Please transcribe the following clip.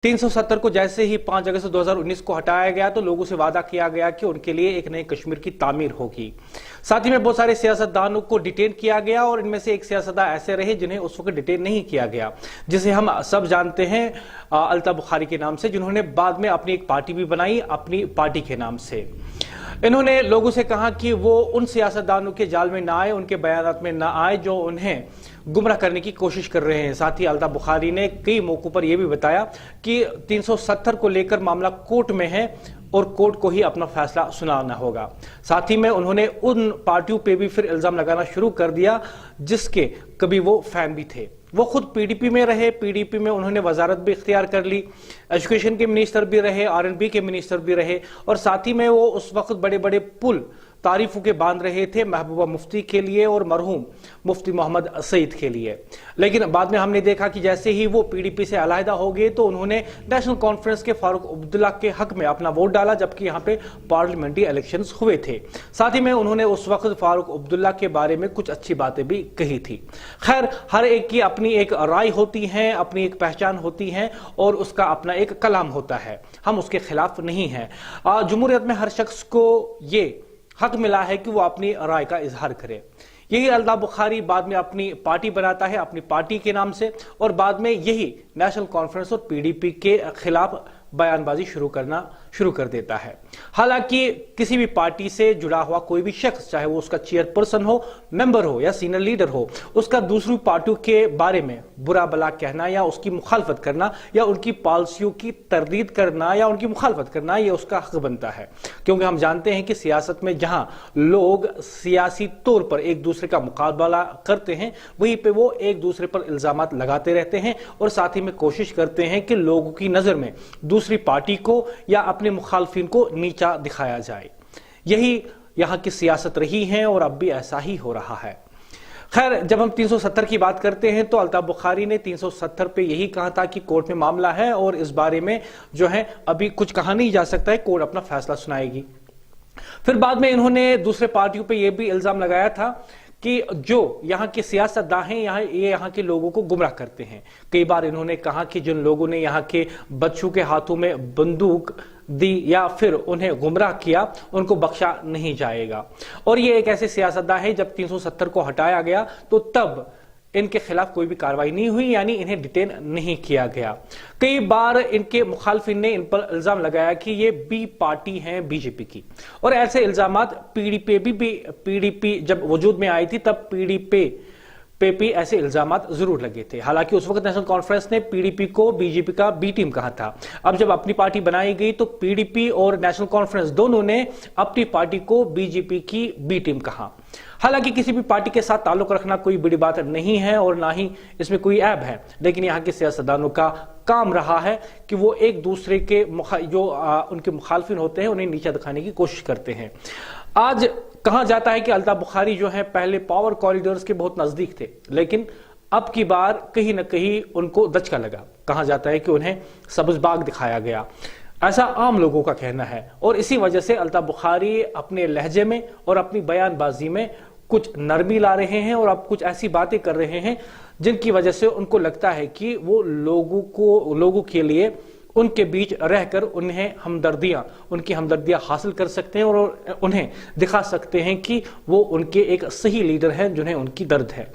370 को जैसे ही 5 अगस्त 2019 को हटाया गया तो लोगों से वादा किया गया कि उनके लिए एक नए कश्मीर की तामीर होगी। साथ ही में बहुत सारे सियासतदानों को डिटेन किया गया और इनमें से एक सियासतदान ऐसे रहे जिन्हें उस वक्त डिटेन नहीं किया गया, जिसे हम सब जानते हैं अल्ताफ बुखारी के नाम से, जिन्होंने बाद में अपनी एक पार्टी भी बनाई अपनी पार्टी के नाम से। इन्होंने लोगों से कहा कि वो उन सियासतदानों के जाल में ना आए, उनके बयानात में ना आए जो उन्हें गुमराह करने की कोशिश कर रहे हैं। साथ ही अल्ताफ बुखारी ने कई मौकों पर यह भी बताया कि 370 को लेकर मामला कोर्ट में है और कोर्ट को ही अपना फैसला सुनाना होगा। साथ ही में उन्होंने उन पार्टियों पे भी फिर इल्जाम लगाना शुरू कर दिया जिसके कभी वो फैन भी थे। वो खुद पीडीपी में रहे, पीडीपी में उन्होंने वजारत भी इख्तियार कर ली, एजुकेशन के मिनिस्टर भी रहे, आरएनबी के मिनिस्टर भी रहे और साथ ही में वो उस वक्त बड़े बड़े पुल तारीफों के बांध रहे थे महबूबा मुफ्ती के लिए और मरहूम मुफ्ती मोहम्मद सईद के लिए। लेकिन बाद में हमने देखा कि जैसे ही वो पीडीपी से अलहदा हो गए तो उन्होंने नेशनल कॉन्फ्रेंस के फारूक अब्दुल्ला के हक में अपना वोट डाला, जबकि यहाँ पे पार्लियामेंट्री इलेक्शंस हुए थे। साथ ही में उन्होंने उस वक्त फारूक अब्दुल्ला के बारे में कुछ अच्छी बातें भी कही थी। खैर, हर एक की अपनी एक राय होती है, अपनी एक पहचान होती है और उसका अपना एक कलाम होता है, हम उसके खिलाफ नहीं हैं। जमहूरियत में हर शख्स को ये हक मिला है कि वो अपनी राय का इजहार करे। यही अल्ताफ बुखारी बाद में अपनी पार्टी बनाता है अपनी पार्टी के नाम से और बाद में यही नेशनल कॉन्फ्रेंस और पीडीपी के खिलाफ बयानबाजी शुरू कर देता है। हालांकि किसी भी पार्टी से जुड़ा हुआ कोई भी शख्स, चाहे वो उसका चेयरपर्सन हो, मेंबर हो या सीनियर लीडर हो, उसका दूसरी पार्टियों के बारे में बुरा भला कहना या उसकी मुखालफत करना या उनकी पॉलिसियों की तरदीद करना या उनकी मुखालफत करना, ये उसका हक बनता है। क्योंकि हम जानते हैं कि सियासत में जहां लोग सियासी तौर पर एक दूसरे का मुकाबला करते हैं, वहीं पे वो एक दूसरे पर इल्जामात लगाते रहते हैं और साथ ही में कोशिश करते हैं कि लोगों की नजर में दूसरी पार्टी को या अपने मुखालफिन को नीचा दिखाया जाए। यही यहां की सियासत रही है और अब भी ऐसा ही हो रहा है। खैर, जब हम 370 की बात करते हैं तो अल्ताफ बुखारी ने 370 पे यही कहा था कि कोर्ट में मामला है और इस बारे में जो है अभी कुछ कहा नहीं जा सकता है, कोर्ट अपना फैसला सुनाएगी। फिर बाद में इन्होंने दूसरे पार्टियों पे यह भी इल्जाम लगाया था कि जो यहाँ के सियासतदान हैं ये यहाँ के लोगों को गुमराह करते हैं। कई बार इन्होंने कहा कि जिन लोगों ने यहाँ के बच्चों के हाथों में बंदूक दी या फिर उन्हें गुमराह किया, उनको बख्शा नहीं जाएगा। और ये एक ऐसे सियासतदान है, जब 370 को हटाया गया तो तब इनके खिलाफ कोई भी कार्रवाई नहीं हुई, यानी इन्हें डिटेन नहीं किया गया। कई बार इनके मुखालफिन ने इन पर इल्जाम लगाया कि ये बी पार्टी हैं बीजेपी की, और ऐसे इल्जामात पीडीपी जब वजूद में आई थी तब पीडीपी पे भी ऐसे इल्जामात जरूर लगे थे। हालांकि उस वक्त नेशनल कॉन्फ्रेंस ने पीडीपी को बीजेपी का बी टीम कहा था। अब जब अपनी पार्टी बनाई गई तो पीडीपी और नेशनल कॉन्फ्रेंस दोनों ने अपनी पार्टी को बीजेपी की बी टीम कहा। हालांकि किसी भी पार्टी के साथ ताल्लुक रखना कोई बड़ी बात नहीं है और ना ही इसमें कोई ऐब है, लेकिन यहाँ के सियासतदानों का काम रहा है कि वो एक दूसरे के उनके मुखालफिन होते हैं उन्हें नीचा दिखाने की कोशिश करते हैं। आज कहा जाता है कि अल्ताफ बुखारी जो है पहले पावर कॉरिडोर्स के बहुत नजदीक थे, लेकिन अब की बार कहीं ना कहीं उनको दचका लगा। कहा जाता है कि उन्हें सब्ज बाग दिखाया गया, ऐसा आम लोगों का कहना है। और इसी वजह से अल्ताफ बुखारी अपने लहजे में और अपनी बयानबाजी में कुछ नरमी ला रहे हैं और अब कुछ ऐसी बातें कर रहे हैं जिनकी वजह से उनको लगता है कि वो लोगों के लिए उनके बीच रहकर उनकी हमदर्दियां हासिल कर सकते हैं और उन्हें दिखा सकते हैं कि वो उनके एक सही लीडर हैं जिन्हें उनकी दर्द है।